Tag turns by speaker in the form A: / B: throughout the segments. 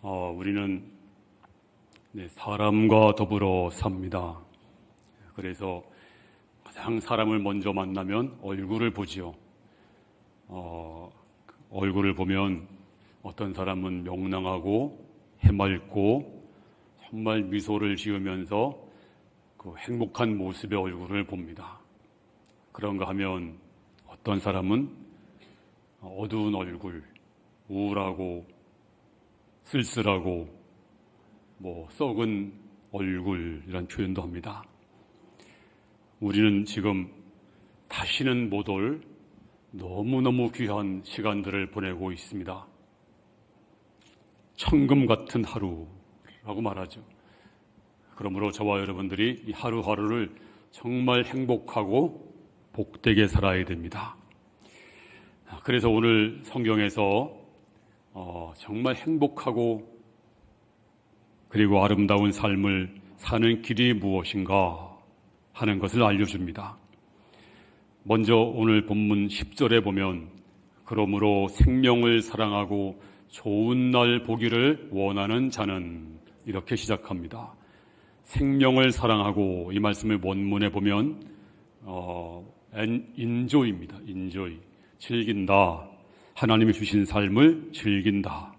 A: 우리는 사람과 더불어 삽니다. 그래서 가장 사람을 먼저 만나면 얼굴을 보지요. 얼굴을 보면 어떤 사람은 명랑하고 해맑고 정말 미소를 지으면서 그 행복한 모습의 얼굴을 봅니다. 그런가 하면 어떤 사람은 어두운 얼굴, 우울하고 쓸쓸하고 썩은 얼굴이란 표현도 합니다. 우리는 지금 다시는 못 올 너무너무 귀한 시간들을 보내고 있습니다. 천금 같은 하루라고 말하죠. 그러므로 저와 여러분들이 이 하루하루를 정말 행복하고 복되게 살아야 됩니다. 그래서 오늘 성경에서 정말 행복하고 그리고 아름다운 삶을 사는 길이 무엇인가 하는 것을 알려줍니다. 먼저 오늘 본문 10절에 보면 그러므로 생명을 사랑하고 좋은 날 보기를 원하는 자는 이렇게 시작합니다. 생명을 사랑하고 이 말씀을 원문에 보면 인조입니다. 인조이. 즐긴다. 하나님이 주신 삶을 즐긴다.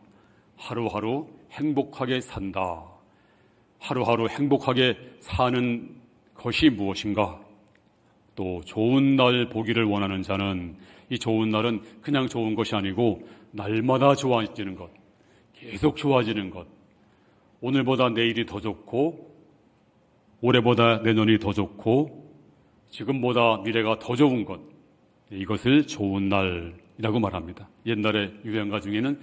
A: 하루하루 행복하게 산다. 하루하루 행복하게 사는 것이 무엇인가? 또 좋은 날 보기를 원하는 자는 이 좋은 날은 그냥 좋은 것이 아니고 날마다 좋아지는 것, 계속 좋아지는 것, 오늘보다 내일이 더 좋고 올해보다 내년이 더 좋고 지금보다 미래가 더 좋은 것, 이것을 좋은 날이라고 말합니다. 옛날에 유행가 중에는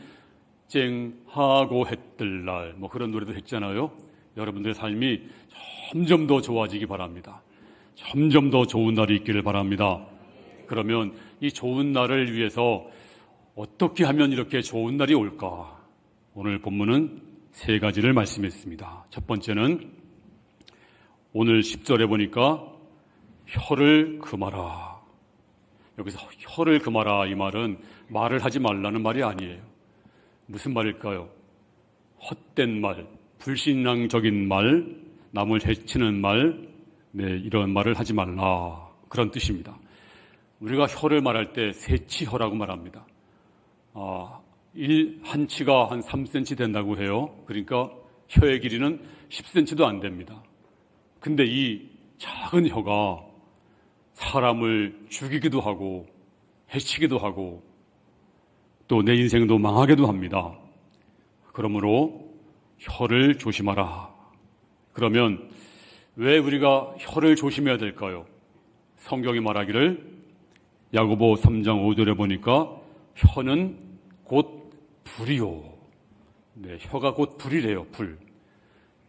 A: 쨍하고 해뜰 날 그런 노래도 했잖아요. 여러분들의 삶이 점점 더 좋아지기 바랍니다. 점점 더 좋은 날이 있기를 바랍니다. 그러면 이 좋은 날을 위해서 어떻게 하면 이렇게 좋은 날이 올까? 오늘 본문은 세 가지를 말씀했습니다. 첫 번째는 오늘 10절에 보니까 혀를 금하라. 여기서 혀를 금하라 이 말은 말을 하지 말라는 말이 아니에요. 무슨 말일까요? 헛된 말, 불신앙적인 말, 남을 해치는 말, 이런 말을 하지 말라. 그런 뜻입니다. 우리가 혀를 말할 때 세치혀라고 말합니다. 한 치가 한 3cm 된다고 해요. 그러니까 혀의 길이는 10cm도 안 됩니다. 근데 이 작은 혀가 사람을 죽이기도 하고 해치기도 하고 또 내 인생도 망하게도 합니다. 그러므로 혀를 조심하라. 그러면 왜 우리가 혀를 조심해야 될까요? 성경이 말하기를 야고보 3장 5절에 보니까 혀는 곧 불이요. 혀가 곧 불이래요. 불.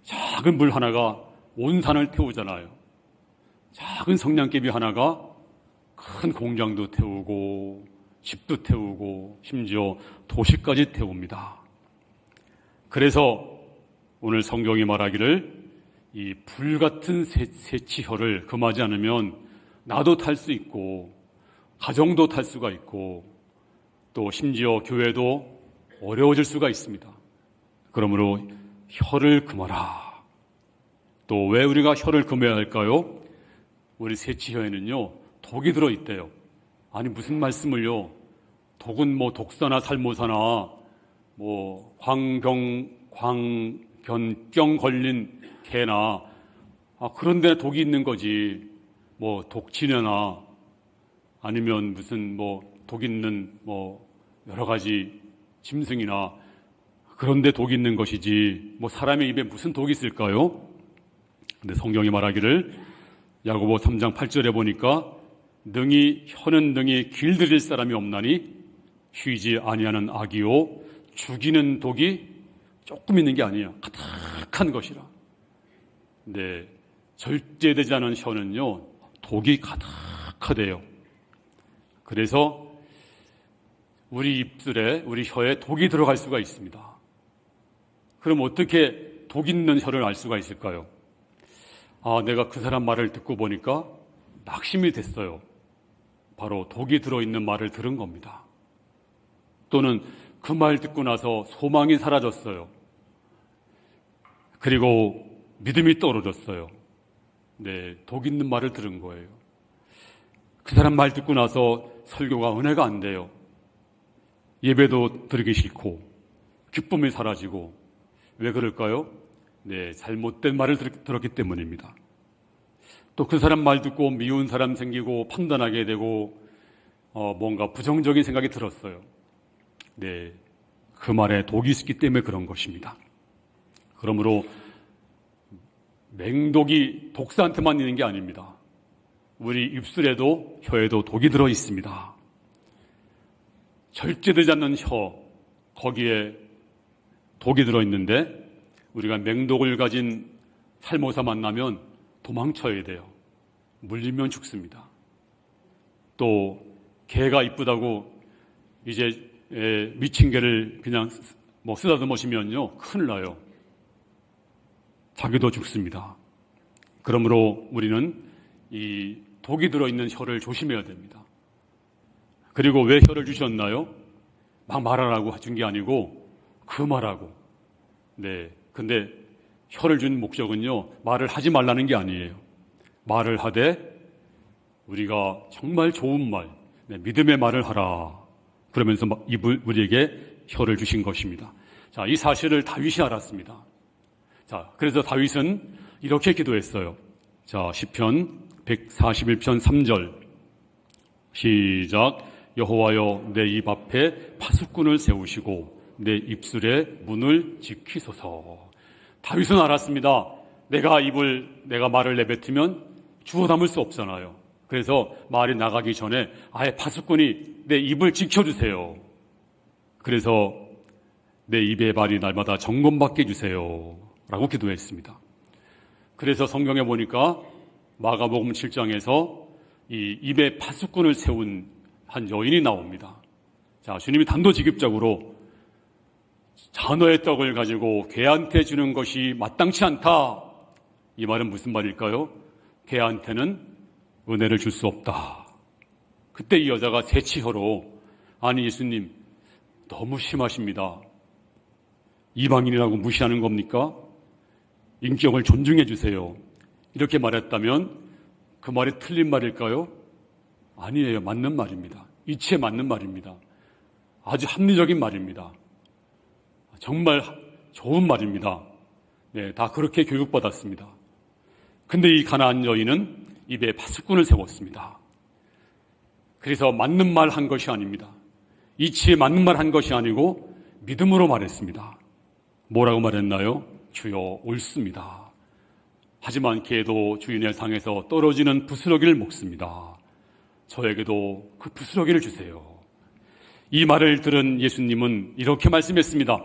A: 작은 불 하나가 온 산을 태우잖아요. 작은 성냥개비 하나가 큰 공장도 태우고 집도 태우고 심지어 도시까지 태웁니다. 그래서 오늘 성경이 말하기를 이 불같은 세치혀를 금하지 않으면 나도 탈 수 있고 가정도 탈 수가 있고 또 심지어 교회도 어려워질 수가 있습니다. 그러므로 혀를 금하라. 또 왜 우리가 혀를 금해야 할까요? 우리 세치혀에는요 독이 들어있대요. 아니 무슨 말씀을요? 독은 독사나 살모사나 광견병 걸린 개나 그런 데 독이 있는 거지. 독치녀나 아니면 무슨 독 있는 여러 가지 짐승이나 그런 데 독이 있는 것이지 사람의 입에 무슨 독이 있을까요? 근데 성경이 말하기를 야고보 3장 8절에 보니까 혀는 능히 길들일 사람이 없나니 쉬지 아니하는 악이요 죽이는 독이 조금 있는 게 아니에요. 가득한 것이라. 근데 절제되지 않은 혀는요 독이 가득하대요. 그래서 우리 입술에 우리 혀에 독이 들어갈 수가 있습니다. 그럼 어떻게 독 있는 혀를 알 수가 있을까요? 내가 그 사람 말을 듣고 보니까 낙심이 됐어요. 바로 독이 들어있는 말을 들은 겁니다. 또는 그 말 듣고 나서 소망이 사라졌어요. 그리고 믿음이 떨어졌어요. 네, 독 있는 말을 들은 거예요. 그 사람 말 듣고 나서 설교가 은혜가 안 돼요. 예배도 드리기 싫고 기쁨이 사라지고. 왜 그럴까요? 네, 잘못된 말을 들었기 때문입니다. 또 그 사람 말 듣고 미운 사람 생기고 판단하게 되고 뭔가 부정적인 생각이 들었어요. 네, 그 말에 독이 있기 때문에 그런 것입니다. 그러므로 맹독이 독사한테만 있는 게 아닙니다. 우리 입술에도 혀에도 독이 들어 있습니다. 절제되지 않는 혀, 거기에 독이 들어 있는데 우리가 맹독을 가진 살모사 만나면 도망쳐야 돼요. 물리면 죽습니다. 또 개가 이쁘다고 이제 미친 개를 그냥 쓰다듬으시면요, 큰일 나요. 자기도 죽습니다. 그러므로 우리는 이 독이 들어있는 혀를 조심해야 됩니다. 그리고 왜 혀를 주셨나요? 막 말하라고 준 게 아니고 그 말하고. 네, 근데 혀를 준 목적은요, 말을 하지 말라는 게 아니에요. 말을 하되 우리가 정말 좋은 말, 네, 믿음의 말을 하라. 그러면서 우리에게 혀를 주신 것입니다. 자, 이 사실을 다윗이 알았습니다. 자, 그래서 다윗은 이렇게 기도했어요. 자, 시편 141편 3절 시작. 여호와여, 내 입 앞에 파수꾼을 세우시고 내 입술에 문을 지키소서. 다윗은 알았습니다. 내가 말을 내뱉으면 주워 담을 수 없잖아요. 그래서 말이 나가기 전에 아예 파수꾼이 내 입을 지켜주세요. 그래서 내 입의 말이 날마다 점검받게 해주세요 라고 기도했습니다. 그래서 성경에 보니까 마가복음 7장에서 이 입에 파수꾼을 세운 한 여인이 나옵니다. 자, 주님이 단도직입적으로 잔어의 떡을 가지고 개한테 주는 것이 마땅치 않다. 이 말은 무슨 말일까요? 개한테는 은혜를 줄 수 없다. 그때 이 여자가 새치혀로, 아니 예수님 너무 심하십니다. 이방인이라고 무시하는 겁니까? 인격을 존중해 주세요. 이렇게 말했다면 그 말이 틀린 말일까요? 아니에요. 맞는 말입니다. 이치에 맞는 말입니다. 아주 합리적인 말입니다. 정말 좋은 말입니다. 네, 다 그렇게 교육받았습니다. 근데 이 가나안 여인은 입에 파수꾼을 세웠습니다. 그래서 맞는 말 한 것이 아닙니다. 이치에 맞는 말 한 것이 아니고 믿음으로 말했습니다. 뭐라고 말했나요? 주여, 옳습니다. 하지만 개도 주인의 상에서 떨어지는 부스러기를 먹습니다. 저에게도 그 부스러기를 주세요. 이 말을 들은 예수님은 이렇게 말씀했습니다.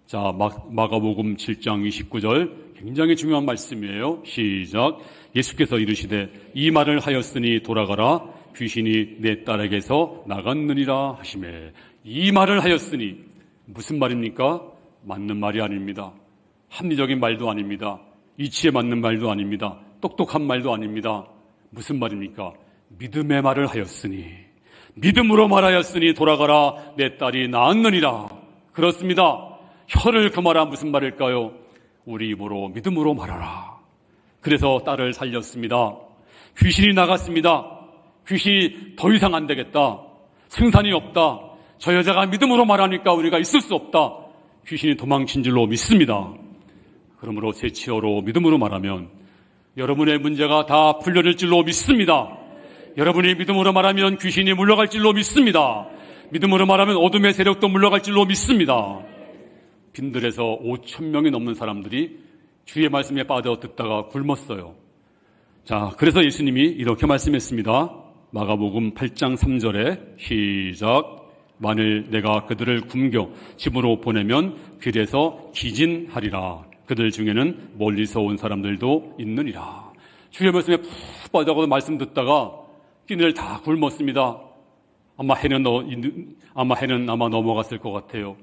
A: 자, 마가복음 7장 29절 굉장히 중요한 말씀이에요. 시작. 예수께서 이르시되 이 말을 하였으니 돌아가라. 귀신이 내 딸에게서 나갔느니라 하시매. 이 말을 하였으니 무슨 말입니까? 맞는 말이 아닙니다. 합리적인 말도 아닙니다. 이치에 맞는 말도 아닙니다. 똑똑한 말도 아닙니다. 무슨 말입니까? 믿음의 말을 하였으니, 믿음으로 말하였으니 돌아가라. 내 딸이 나았느니라. 그렇습니다. 혀를 금하라. 무슨 말일까요? 우리 입으로 믿음으로 말하라. 그래서 딸을 살렸습니다. 귀신이 나갔습니다. 귀신이 더 이상 안 되겠다. 승산이 없다. 저 여자가 믿음으로 말하니까 우리가 있을 수 없다. 귀신이 도망친 줄로 믿습니다. 그러므로 새치어로 믿음으로 말하면 여러분의 문제가 다 풀려질 줄로 믿습니다. 여러분이 믿음으로 말하면 귀신이 물러갈 줄로 믿습니다. 믿음으로 말하면 어둠의 세력도 물러갈 줄로 믿습니다. 빈들에서 5,000명이 넘는 사람들이 주의 말씀에 빠져 듣다가 굶었어요. 자, 그래서 예수님이 이렇게 말씀했습니다. 마가복음 8장 3절에 시작. 만일 내가 그들을 굶겨 집으로 보내면 길에서 기진하리라. 그들 중에는 멀리서 온 사람들도 있느니라. 주의 말씀에 푹 빠져서 말씀 듣다가 끼니를 다 굶었습니다. 아마 해는 아마 넘어갔을 것 같아요.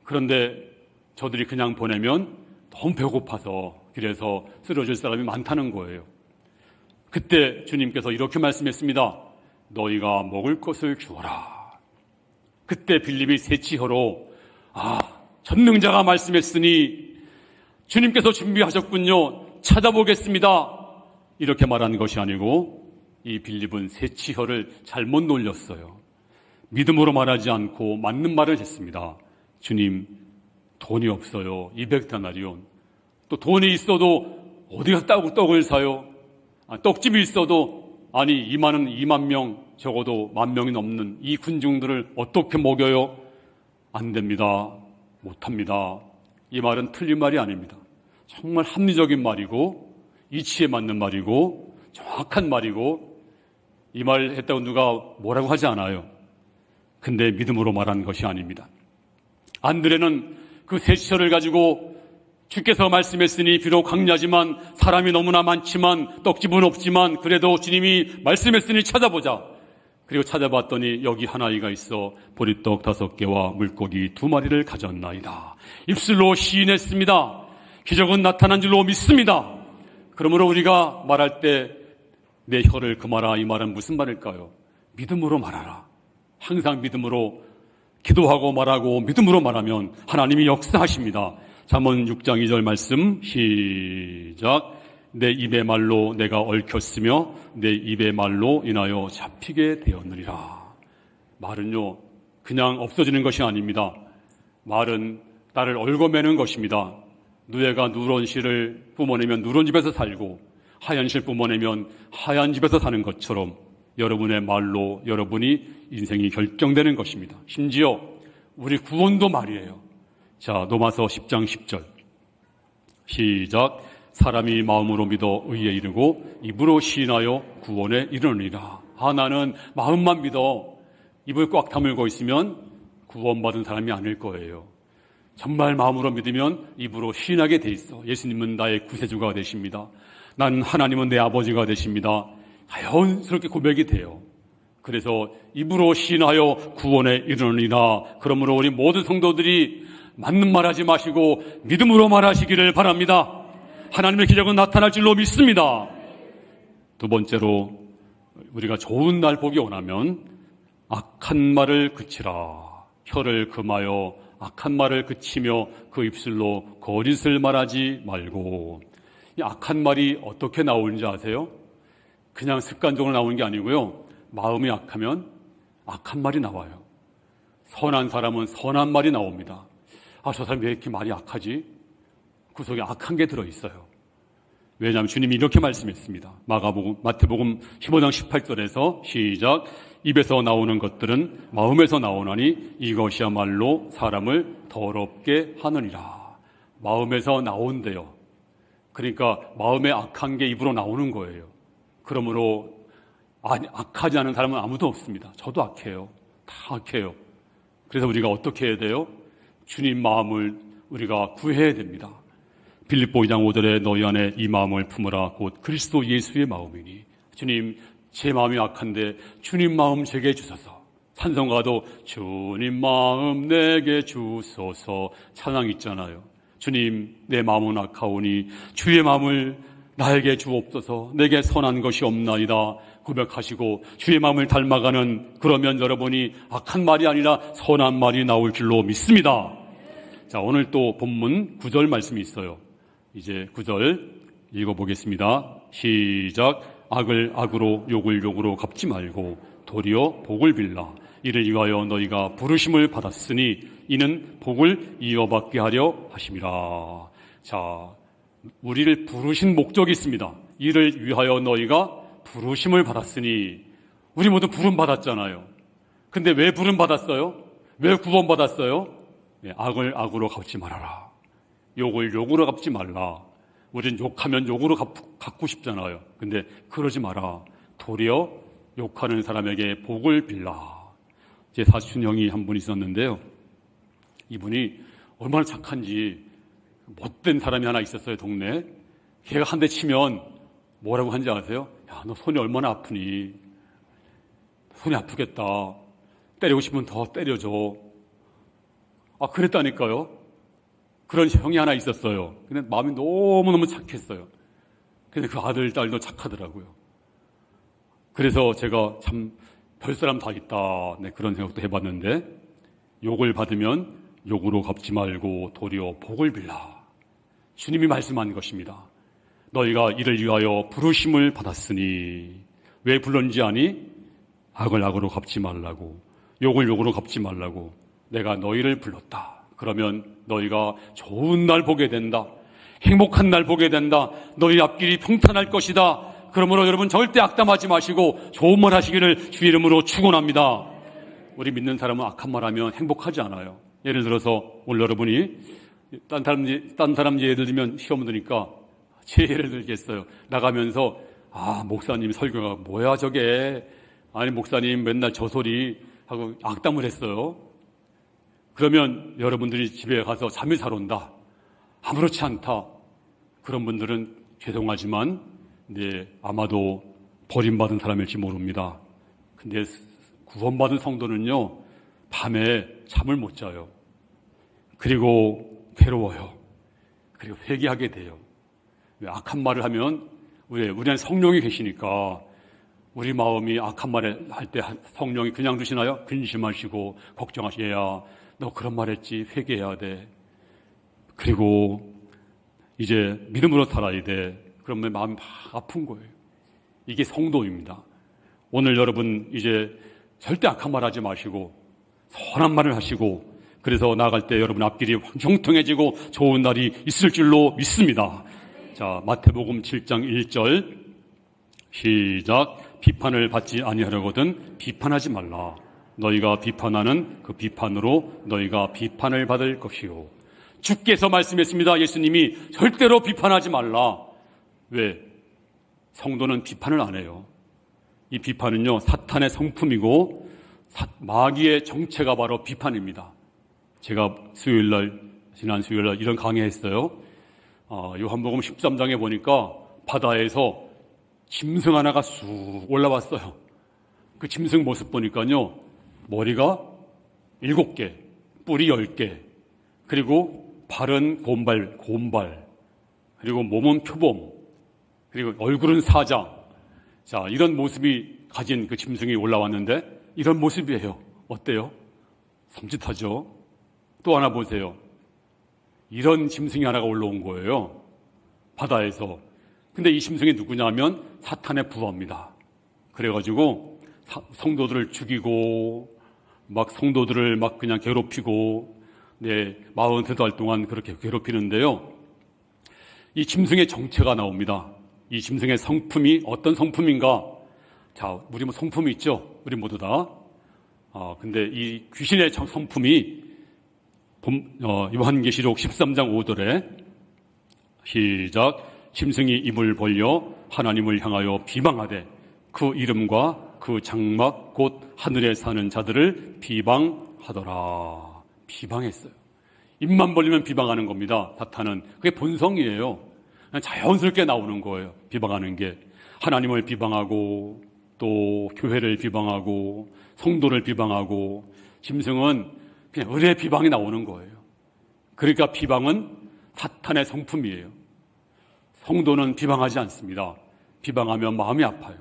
A: 그런데 저들이 그냥 보내면 너무 배고파서 길에서 쓰러질 사람이 많다는 거예요. 그때 주님께서 이렇게 말씀했습니다. 너희가 먹을 것을 주어라. 그때 빌립이 새치혀로 전능자가 말씀했으니 주님께서 준비하셨군요. 찾아보겠습니다. 이렇게 말하는 것이 아니고 이 빌립은 새치혀를 잘못 놀렸어요. 믿음으로 말하지 않고 맞는 말을 했습니다. 주님, 돈이 없어요. 200데나리온. 또 돈이 있어도 어디 가서 떡을 사요? 떡집이 있어도 아니 2만 명, 적어도 10,000명이 넘는 이 군중들을 어떻게 먹여요? 안 됩니다. 못합니다. 이 말은 틀린 말이 아닙니다. 정말 합리적인 말이고 이치에 맞는 말이고 정확한 말이고 이 말 했다고 누가 뭐라고 하지 않아요. 근데 믿음으로 말한 것이 아닙니다. 안드레는 그 새치혀를 가지고 주께서 말씀했으니 비록 광야지만 사람이 너무나 많지만 떡집은 없지만 그래도 주님이 말씀했으니 찾아보자. 그리고 찾아봤더니 여기 한 아이가 있어 보리떡 5개와 물고기 2마리를 가졌나이다. 입술로 시인했습니다. 기적은 나타난 줄로 믿습니다. 그러므로 우리가 말할 때 내 혀를 금하라, 이 말은 무슨 말일까요? 믿음으로 말하라. 항상 믿음으로 기도하고 말하고 믿음으로 말하면 하나님이 역사하십니다. 잠언 6장 2절 말씀 시작. 내 입의 말로 내가 얽혔으며 내 입의 말로 인하여 잡히게 되었느니라. 말은요 그냥 없어지는 것이 아닙니다. 말은 나를 얽어매는 것입니다. 누에가 누런 실을 뿜어내면 누런 집에서 살고 하얀 실 뿜어내면 하얀 집에서 사는 것처럼 여러분의 말로 여러분이 인생이 결정되는 것입니다. 심지어 우리 구원도 말이에요. 자, 로마서 10장 10절 시작. 사람이 마음으로 믿어 의에 이르고 입으로 시인하여 구원에 이르느니라. 나는 마음만 믿어 입을 꽉 다물고 있으면 구원받은 사람이 아닐 거예요. 정말 마음으로 믿으면 입으로 시인하게 돼 있어. 예수님은 나의 구세주가 되십니다. 난 하나님은 내 아버지가 되십니다. 자연스럽게 고백이 돼요. 그래서 입으로 시인하여 구원에 이르느니라. 그러므로 우리 모든 성도들이 맞는 말하지 마시고 믿음으로 말하시기를 바랍니다. 하나님의 기적은 나타날 줄로 믿습니다. 두 번째로 우리가 좋은 날 보기 원하면 악한 말을 그치라. 혀를 금하여 악한 말을 그치며 그 입술로 거짓을 말하지 말고. 이 악한 말이 어떻게 나오는지 아세요? 그냥 습관적으로 나오는 게 아니고요. 마음이 악하면 악한 말이 나와요. 선한 사람은 선한 말이 나옵니다. 저 사람이 왜 이렇게 말이 악하지? 그 속에 악한 게 들어있어요. 왜냐하면 주님이 이렇게 말씀했습니다. 마태복음 15장 18절에서 시작. 입에서 나오는 것들은 마음에서 나오나니 이것이야말로 사람을 더럽게 하느니라. 마음에서 나온대요. 그러니까 마음에 악한 게 입으로 나오는 거예요. 그러므로 악하지 않은 사람은 아무도 없습니다. 저도 악해요. 다 악해요. 그래서 우리가 어떻게 해야 돼요? 주님 마음을 우리가 구해야 됩니다. 빌립보 2장 5절에 너희 안에 이 마음을 품으라 곧 그리스도 예수의 마음이니. 주님, 제 마음이 악한데 주님 마음 제게 주소서. 찬송가도 주님 마음 내게 주소서 찬양 있잖아요. 주님, 내 마음은 악하오니 주의 마음을 나에게 주옵소서. 내게 선한 것이 없나이다 고백하시고 주의 마음을 닮아가는, 그러면 여러분이 악한 말이 아니라 선한 말이 나올 줄로 믿습니다. 자, 오늘 또 본문 9절 말씀이 있어요. 이제 9절 읽어보겠습니다. 시작. 악을 악으로 욕을 욕으로 갚지 말고 도리어 복을 빌라. 이를 위하여 너희가 부르심을 받았으니 이는 복을 이어받게 하려 하심이라. 자, 우리를 부르신 목적이 있습니다. 이를 위하여 너희가 부르심을 받았으니, 우리 모두 부름 받았잖아요. 근데 왜 부름 받았어요? 왜 구원 받았어요? 악을 악으로 갚지 말아라. 욕을 욕으로 갚지 말라. 우린 욕하면 욕으로 갚고 싶잖아요. 근데 그러지 마라. 도리어 욕하는 사람에게 복을 빌라. 제 사촌 형이 한 분 있었는데요. 이분이 얼마나 착한지, 못된 사람이 하나 있었어요, 동네에. 걔가 한 대 치면 뭐라고 한지 아세요? 야, 너 손이 얼마나 아프니? 손이 아프겠다. 때리고 싶으면 더 때려줘. 그랬다니까요. 그런 형이 하나 있었어요. 근데 마음이 너무너무 착했어요. 근데 그 아들, 딸도 착하더라고요. 그래서 제가 참 별사람 다 있다. 그런 생각도 해봤는데, 욕을 받으면 욕으로 갚지 말고 도리어 복을 빌라. 주님이 말씀한 것입니다. 너희가 이를 위하여 부르심을 받았으니 왜 불렀는지 아니? 악을 악으로 갚지 말라고, 욕을 욕으로 갚지 말라고 내가 너희를 불렀다. 그러면 너희가 좋은 날 보게 된다. 행복한 날 보게 된다. 너희 앞길이 평탄할 것이다. 그러므로 여러분 절대 악담하지 마시고 좋은 말 하시기를 주의 이름으로 축원합니다. 우리 믿는 사람은 악한 말 하면 행복하지 않아요. 예를 들어서 오늘 여러분이 딴 사람 예를 들면 시험 드니까 제 예를 들겠어요. 나가면서 목사님 설교가 뭐야 저게, 아니 목사님 맨날 저 소리 하고 악담을 했어요. 그러면 여러분들이 집에 가서 잠이 잘 온다, 아무렇지 않다, 그런 분들은 죄송하지만 아마도 버림받은 사람일지 모릅니다. 근데 구원받은 성도는요, 밤에 잠을 못 자요. 그리고 괴로워요. 그리고 회개하게 돼요. 악한 말을 하면 우리는 성령이 계시니까 우리 마음이 악한 말을 할 때 성령이 그냥 두시나요? 근심하시고 걱정하셔야 너 그런 말 했지, 회개해야 돼. 그리고 이제 믿음으로 살아야 돼. 그러면 마음이 막 아픈 거예요. 이게 성도입니다. 오늘 여러분 이제 절대 악한 말 하지 마시고 선한 말을 하시고, 그래서 나아갈 때 여러분 앞길이 형통해지고 좋은 날이 있을 줄로 믿습니다. 자, 마태복음 7장 1절 시작. 비판을 받지 아니하려거든 비판하지 말라. 너희가 비판하는 그 비판으로 너희가 비판을 받을 것이요. 주께서 말씀했습니다. 예수님이 절대로 비판하지 말라. 왜? 성도는 비판을 안 해요. 이 비판은요, 사탄의 성품이고 마귀의 정체가 바로 비판입니다. 제가 지난 수요일날 이런 강의했어요. 요한복음 13장에 보니까 바다에서 짐승 하나가 쑥 올라왔어요. 그 짐승 모습 보니까요, 머리가 7개, 뿔이 10개, 그리고 발은 곰발, 그리고 몸은 표범, 그리고 얼굴은 사자. 자, 이런 모습이 가진 그 짐승이 올라왔는데 이런 모습이에요. 어때요? 섬찟하죠? 또 하나 보세요. 이런 짐승이 하나가 올라온 거예요. 바다에서. 근데 이 짐승이 누구냐 하면 사탄의 부하입니다. 그래가지고 성도들을 죽이고 막 성도들을 막 그냥 괴롭히고 42달 동안 그렇게 괴롭히는데요. 이 짐승의 정체가 나옵니다. 이 짐승의 성품이 어떤 성품인가? 자, 우리 뭐 성품이 있죠? 우리 모두 다. 근데 이 귀신의 성품이 요한계시록 13장 5절에 시작. 짐승이 입을 벌려 하나님을 향하여 비방하되 그 이름과 그 장막 곧 하늘에 사는 자들을 비방하더라. 비방했어요. 입만 벌리면 비방하는 겁니다. 사탄은. 그게 본성이에요. 그냥 자연스럽게 나오는 거예요. 비방하는 게. 하나님을 비방하고 또 교회를 비방하고 성도를 비방하고, 짐승은 그냥 의뢰 비방이 나오는 거예요. 그러니까 비방은 사탄의 성품이에요. 성도는 비방하지 않습니다. 비방하면 마음이 아파요.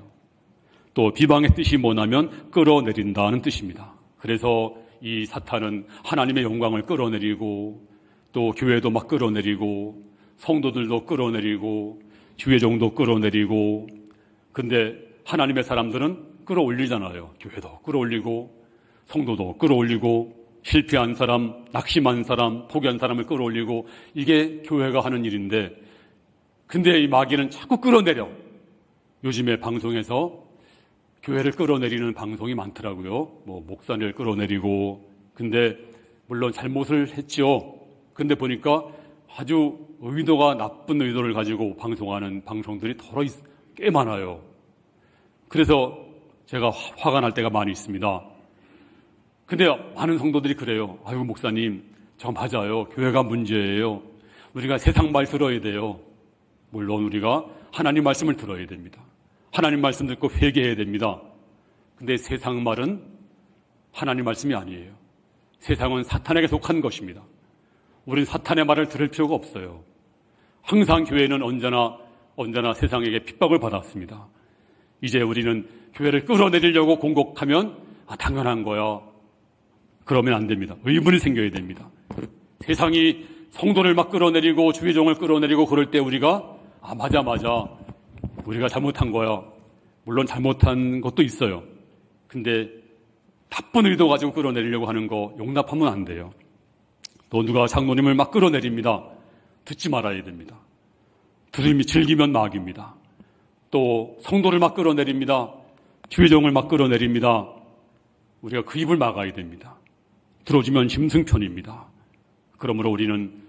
A: 또 비방의 뜻이 뭐냐면 끌어내린다는 뜻입니다. 그래서 이 사탄은 하나님의 영광을 끌어내리고 또 교회도 막 끌어내리고 성도들도 끌어내리고 주회종도 끌어내리고, 근데 하나님의 사람들은 끌어올리잖아요. 교회도 끌어올리고 성도도 끌어올리고 실패한 사람, 낙심한 사람, 포기한 사람을 끌어올리고, 이게 교회가 하는 일인데, 근데 이 마귀는 자꾸 끌어내려. 요즘에 방송에서 교회를 끌어내리는 방송이 많더라고요. 뭐 목사를 끌어내리고. 근데 물론 잘못을 했죠. 근데 보니까 아주 의도가 나쁜 의도를 가지고 방송하는 방송들이 꽤 많아요. 그래서 제가 화가 날 때가 많이 있습니다. 근데 많은 성도들이 그래요. 아이고 목사님, 저 맞아요. 교회가 문제예요. 우리가 세상 말 들어야 돼요. 물론 우리가 하나님 말씀을 들어야 됩니다. 하나님 말씀 듣고 회개해야 됩니다. 근데 세상 말은 하나님 말씀이 아니에요. 세상은 사탄에게 속한 것입니다. 우리는 사탄의 말을 들을 필요가 없어요. 항상 교회는 언제나 세상에게 핍박을 받았습니다. 이제 우리는 교회를 끌어내리려고 공곡하면 당연한 거야. 그러면 안 됩니다. 의문이 생겨야 됩니다. 세상이 성도를 막 끌어내리고 주의 종을 끌어내리고 그럴 때 우리가 맞아 우리가 잘못한 거야. 물론 잘못한 것도 있어요. 근데 나쁜 의도 가지고 끌어내리려고 하는 거 용납하면 안 돼요. 또 누가 장로님을 막 끌어내립니다. 듣지 말아야 됩니다. 들음이 즐기면 낙입니다. 또 성도를 막 끌어내립니다. 주의종을 막 끌어내립니다. 우리가 그 입을 막아야 됩니다. 들어주면 심승편입니다. 그러므로 우리는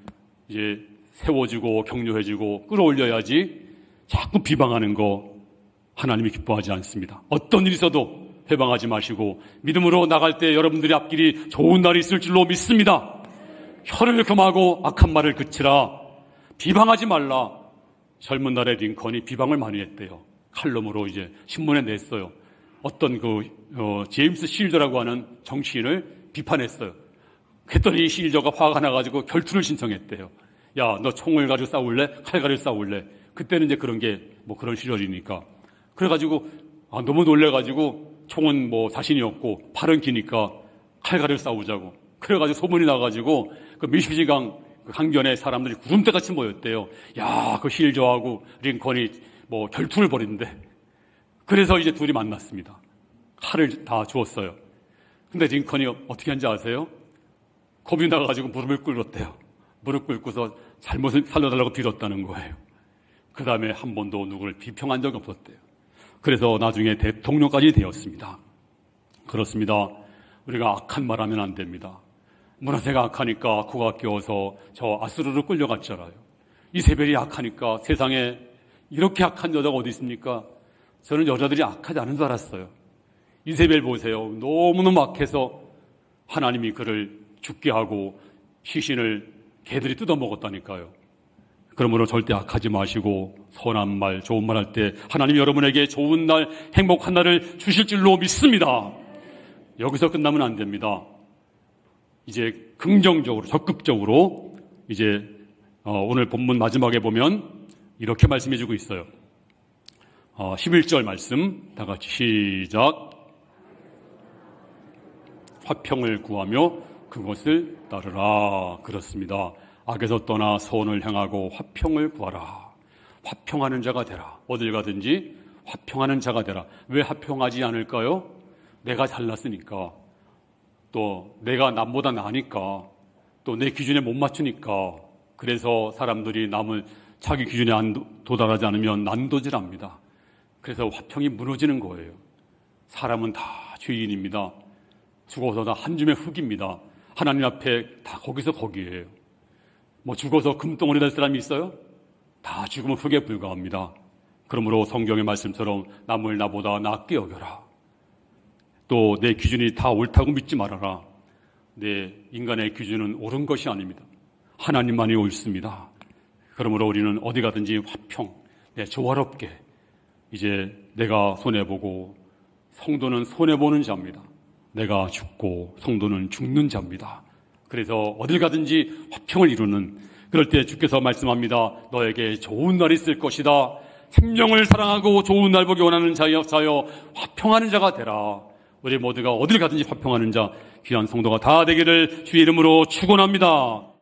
A: 이제 세워주고 격려해주고 끌어올려야지 자꾸 비방하는 거 하나님이 기뻐하지 않습니다. 어떤 일이 있어도 회방하지 마시고 믿음으로 나갈 때 여러분들의 앞길이 좋은 날이 있을 줄로 믿습니다. 혀를 금하고 악한 말을 그치라. 비방하지 말라. 젊은 날에 링컨이 비방을 많이 했대요. 칼럼으로 이제 신문에 냈어요. 어떤 제임스 실저라고 하는 정치인을 비판했어요. 그랬더니 실저가 화가 나가지고 결투를 신청했대요. 야, 너 총을 가지고 싸울래? 칼 가지고 싸울래? 그때는 이제 그런 게 그런 시절이니까. 그래가지고 너무 놀래가지고 총은 자신이 없고 팔은 기니까 칼 가지고 싸우자고. 그래가지고 소문이 나가지고 그 미시시강 강변에 사람들이 구름대같이 모였대요. 야, 그 실저하고 링컨이 결투를 벌이는데. 그래서 이제 둘이 만났습니다. 칼을 다 주었어요. 근데 링컨이 어떻게 한지 아세요? 겁이 나가지고 무릎을 꿇었대요. 무릎 꿇고서 잘못을 살려달라고 빌었다는 거예요. 그 다음에 한 번도 누구를 비평한 적이 없었대요. 그래서 나중에 대통령까지 되었습니다. 그렇습니다. 우리가 악한 말 하면 안 됩니다. 문화세가 악하니까 코가 끼어서 저 아수르로 끌려갔잖아요. 이세벨이 악하니까 세상에 이렇게 악한 여자가 어디 있습니까? 저는 여자들이 악하지 않은 줄 알았어요. 이세벨 보세요. 너무너무 악해서 하나님이 그를 죽게 하고 시신을 개들이 뜯어먹었다니까요. 그러므로 절대 악하지 마시고 선한 말, 좋은 말 할 때 하나님 여러분에게 좋은 날, 행복한 날을 주실 줄로 믿습니다. 여기서 끝나면 안 됩니다. 이제 긍정적으로, 적극적으로 이제 오늘 본문 마지막에 보면 이렇게 말씀해 주고 있어요. 11절 말씀 다 같이 시작. 화평을 구하며 그것을 따르라. 그렇습니다. 악에서 떠나 선을 행하고 화평을 구하라. 화평하는 자가 되라. 어딜 가든지 화평하는 자가 되라. 왜 화평하지 않을까요? 내가 잘났으니까, 또 내가 남보다 나으니까, 또 내 기준에 못 맞추니까. 그래서 사람들이 남을 자기 기준에 도달하지 않으면 난도질합니다. 그래서 화평이 무너지는 거예요. 사람은 다 죄인입니다. 죽어서 다 한 줌의 흙입니다. 하나님 앞에 다 거기서 거기에요. 죽어서 금덩어리 될 사람이 있어요? 다 죽으면 흙에 불과합니다. 그러므로 성경의 말씀처럼 남을 나보다 낫게 여겨라. 또 내 기준이 다 옳다고 믿지 말아라. 내 인간의 기준은 옳은 것이 아닙니다. 하나님만이 옳습니다. 그러므로 우리는 어디 가든지 화평, 조화롭게 이제 내가 손해보고 성도는 손해보는 자입니다. 내가 죽고 성도는 죽는 자입니다. 그래서 어딜 가든지 화평을 이루는, 그럴 때 주께서 말씀합니다. 너에게 좋은 날이 있을 것이다. 생명을 사랑하고 좋은 날 보기 원하는 자여 화평하는 자가 되라. 우리 모두가 어딜 가든지 화평하는 자, 귀한 성도가 다 되기를 주의 이름으로 축원합니다.